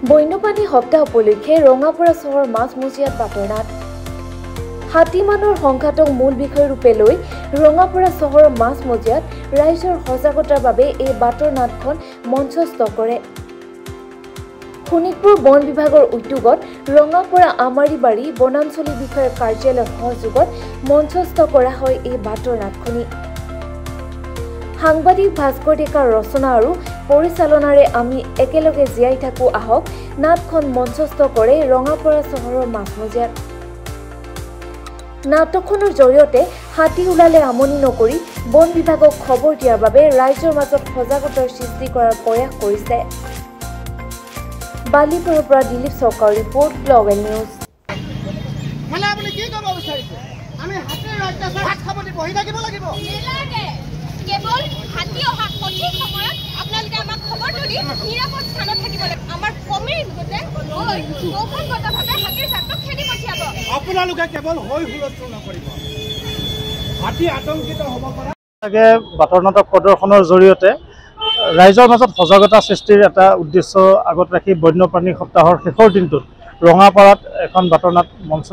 বন্যপ্ৰাণী সপ্তাহ উপলক্ষে ৰঙাপাৰা চহৰ মাছমজিয়াত বাটৰনাট। হাতীমানৰ সংঘাতক মূল বিষয়ৰূপে লৈ ৰঙাপাৰা চহৰৰ মাছমজিয়াত ৰাইজৰ সজাগতাৰ বাবে এই বাটৰনাটখন মঞ্চস্থ কৰে। শোণিতপুৰ বন বিভাগৰ উদ্যোগত ৰঙাপাৰা আমাৰীবাৰী বনাঞ্চলী বিষয়ক কাৰ্যালয়ৰ সহযোগত মঞ্চস্থ কৰা হয় এই বাটৰনাটখনি। সাংবাদিক ভাস্কৰ ডেকাৰ ৰচনা আৰু পৰিচালনাৰে আমি একেলগে জীয়াই থাকো আহক নাটখন মঞ্চস্থ কৰে ৰঙাপাৰা চহৰৰ মাছমজিয়াত। নাটকখনৰ জৰিয়তে হাতী ওলালে আমনি নকৰি বন বিভাগক খবৰ দিয়াৰ বাবে ৰাইজৰ মাজত সজাগতাৰ সৃষ্টি কৰাৰ প্ৰয়াস কৰিছে। বালিপুৰৰ পৰা দিলীপ চৰকাৰ ৰিপৰ্ট গ্লোবেল নিউজ। কেৱল হাতী অহা সঠিক সময়ত আপোনালোকে আমাক খবৰটো দি নিৰাপদ স্থানত থাকিব লাগে। আমাৰ কমিৰ গোটে কৌশলগতভাৱে হাতীৰ জাকটোক খেদি পঠিয়াব। আপোনালোকে কেৱল হৈ হুলস্থুল নকৰিব, হাতী আতংকিত হ'ব পাৰে। বাটৰনাটক প্ৰদৰ্শনৰ জৰিয়তে ৰাইজৰ মাজত সজাগতা সৃষ্টিৰ এটা উদ্দেশ্য আগত ৰাখি বন্যপ্ৰাণী সপ্তাহৰ শেষৰ দিনটোত ৰঙাপাৰাত এখন বাটৰনাট মঞ্চ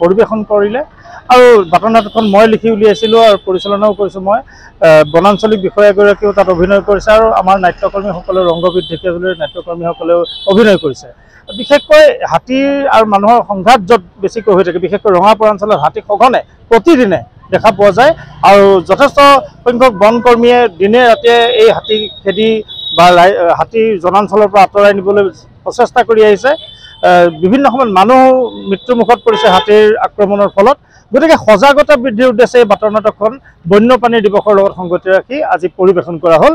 পৰিৱেশন কৰিলে আৰু বাটৰনাটখন মই লিখি উলিয়াইছিলোঁ আৰু পৰিচালনাও কৰিছোঁ মই। বনাঞ্চলিক বিষয়াগৰাকীয়েও তাত অভিনয় কৰিছে আৰু আমাৰ নাট্যকৰ্মীসকলেও ৰংগবীৰ ঢেকীয়াজুলিৰ নাট্যকৰ্মীসকলেও অভিনয় কৰিছে। বিশেষকৈ হাতীৰ আৰু মানুহৰ সংঘাত য'ত বেছিকৈ হৈ থাকে, বিশেষকৈ ৰঙাপাৰা অঞ্চলত হাতী সঘনে প্ৰতিদিনে দেখা পোৱা যায় আৰু যথেষ্ট সংখ্যক বনকৰ্মীয়ে দিনে ৰাতিয়ে এই হাতী খেদি বা হাতী জনাঞ্চলৰ পৰা আঁতৰাই নিবলৈ প্ৰচেষ্টা কৰি আহিছে। বিভিন্ন সময়ত মানুহ মৃত্যুমুখত পৰিছে হাতীৰ আক্ৰমণৰ ফলত। গতিকে সজাগতা বৃদ্ধিৰ উদ্দেশ্যে এই বাটৰনাটকখন বন্যপ্ৰাণী দিৱসৰ লগত সংগতি ৰাখি আজি পৰিৱেশন কৰা হ'ল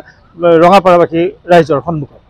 ৰঙাপাৰাবাসী ৰাইজৰ সন্মুখত।